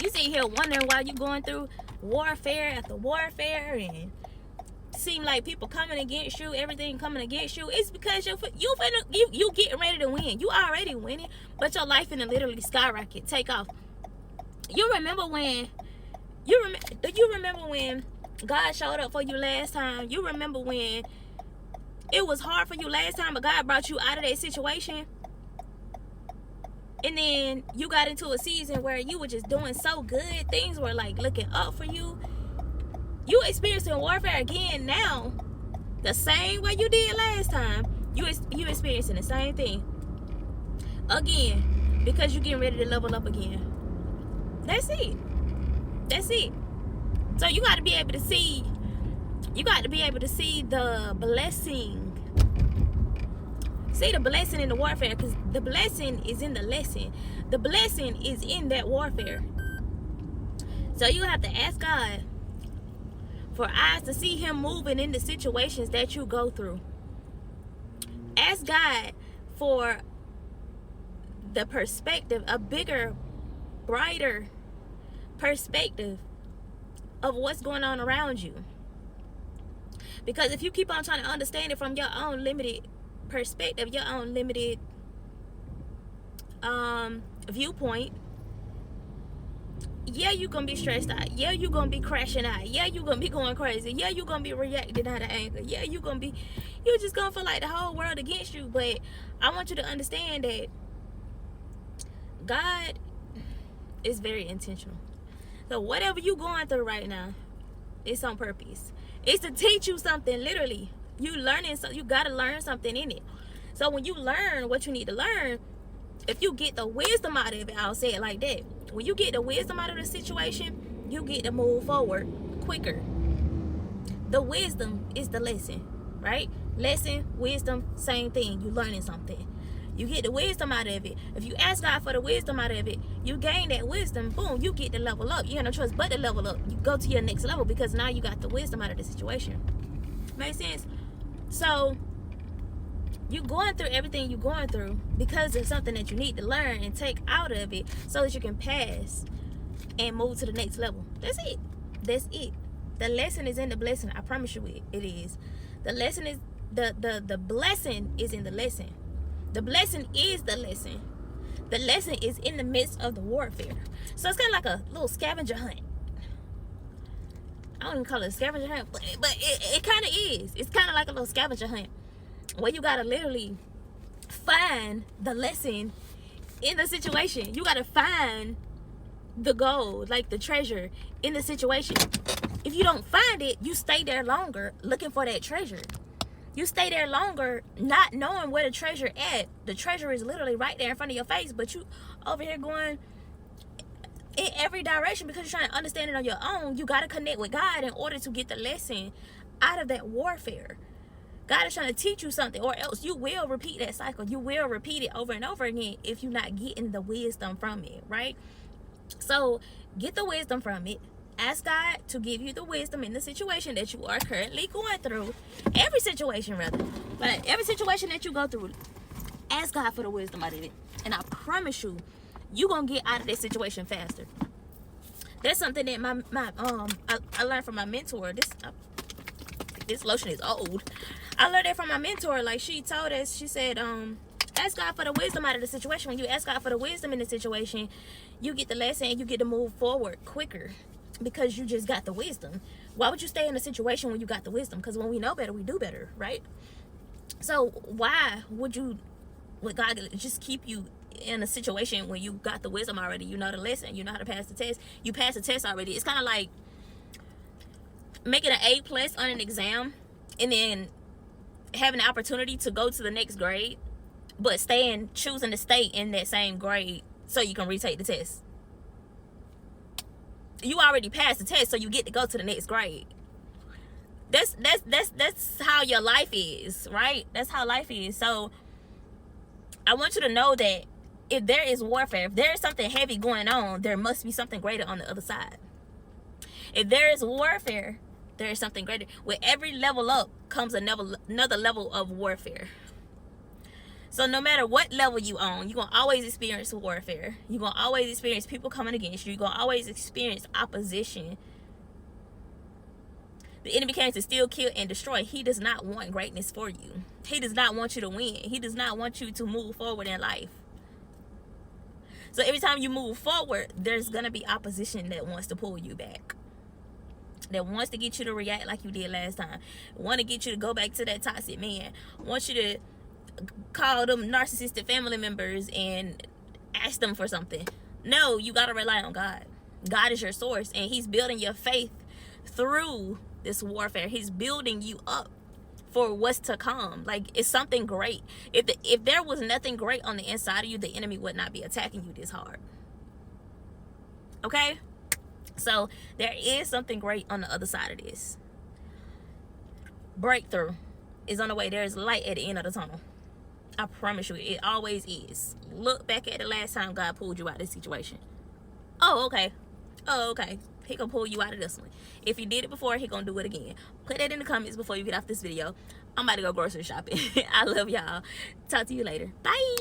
You sit here wondering why you going through warfare after warfare and seem like people coming against you, everything coming against you. It's because you getting ready to win. You already winning, but your life finna literally skyrocket, take off. You remember when do you remember when God showed up for you last time? You remember when it was hard for you last time, but God brought you out of that situation? And then you got into a season where you were just doing so good. Things were like looking up for you. You experiencing warfare again now. The same way you did last time. You experiencing the same thing. Again. Because you getting ready to level up again. That's it. That's it. So you got to be able to see. You got to be able to see the blessing. See the blessing in the warfare. Because the blessing is in the lesson. The blessing is in that warfare. So you have to ask God for eyes to see him moving in the situations that you go through. Ask God for the perspective, a bigger, brighter perspective of what's going on around you. Because if you keep on trying to understand it from your own limited perspective, your own limited viewpoint, yeah, you're gonna be stressed out. Yeah, you're gonna be crashing out. Yeah, you're gonna be going crazy. Yeah, you're gonna be reacting out of anger. Yeah, you're just gonna feel like the whole world against you. But I want you to understand that God is very intentional. So whatever you're going through right now, it's on purpose. It's to teach you something, literally. You learning something, you gotta learn something in it. So when you learn what you need to learn, if you get the wisdom out of it, I'll say it like that. When you get the wisdom out of the situation, you get to move forward quicker. The wisdom is the lesson, right? Lesson, wisdom, same thing. You learning something. You get the wisdom out of it. If you ask God for the wisdom out of it, you gain that wisdom, boom, you get to level up. You have no choice but to level up. You go to your next level because now you got the wisdom out of the situation. Make sense? So you going through everything you're going through because there's something that you need to learn and take out of it so that you can pass and move to the next level. That's it. That's it. The lesson is in the blessing. I promise you it is. The lesson is the blessing is in the lesson. The blessing is the lesson. The lesson is in the midst of the warfare. So it's kind of like a little scavenger hunt. I don't even call it a scavenger hunt, but it kind of is. It's kind of like a little scavenger hunt where you got to literally find the lesson in the situation. You got to find the gold, like the treasure in the situation. If you don't find it, you stay there longer looking for that treasure. You stay there longer not knowing where the treasure at. The treasure is literally right there in front of your face, but you over here going in every direction because you're trying to understand it on your own. You got to connect with God in order to get the lesson out of that warfare. God is trying to teach you something, or else you will repeat that cycle. You will repeat it over and over again if you're not getting the wisdom from it, right? So get the wisdom from it. Ask God to give you the wisdom in the situation that you are currently going through. Every situation, rather. But every situation that you go through, ask God for the wisdom out of it. And I promise you, you're going to get out of this situation faster. That's something that I learned from my mentor. This lotion is old. I learned that from my mentor. Like, she told us, she said, ask God for the wisdom out of the situation. When you ask God for the wisdom in the situation, you get the lesson and you get to move forward quicker. Because you just got the wisdom. Why would you stay in a situation when you got the wisdom? Because when we know better, we do better, right? So why would God just keep you in a situation when you got the wisdom already? You know the lesson. You know how to pass the test. You passed the test already. It's kind of like making an A+ on an exam and then having the opportunity to go to the next grade, but choosing to stay in that same grade so you can retake the test. You already passed the test, so you get to go to the next grade. That's how your life is, right? That's how life is. So I want you to know that if there is warfare, if there is something heavy going on, there must be something greater on the other side. If there is warfare, there is something greater. With every level up comes another level of warfare. So no matter what level you on, you're going to always experience warfare. You're going to always experience people coming against you. You're going to always experience opposition. The enemy came to steal, kill, and destroy. He does not want greatness for you. He does not want you to win. He does not want you to move forward in life. So every time you move forward, there's going to be opposition that wants to pull you back. That wants to get you to react like you did last time. Want to get you to go back to that toxic man. Wants you to call them narcissistic family members and ask them for something. No, you got to rely on God. God is your source, and he's building your faith through this warfare. He's building you up for what's to come. Like, it's something great. If there was nothing great on the inside of you, the enemy would not be attacking you this hard. Okay? So there is something great on the other side of this. Breakthrough is on the way. There's light at the end of the tunnel. I promise you, it always is. Look back at the last time God pulled you out of this situation. Oh, okay. Oh, okay. He gonna pull you out of this one. If he did it before, he gonna do it again. Put that in the comments before you get off this video. I'm about to go grocery shopping. I love y'all. Talk to you later. Bye.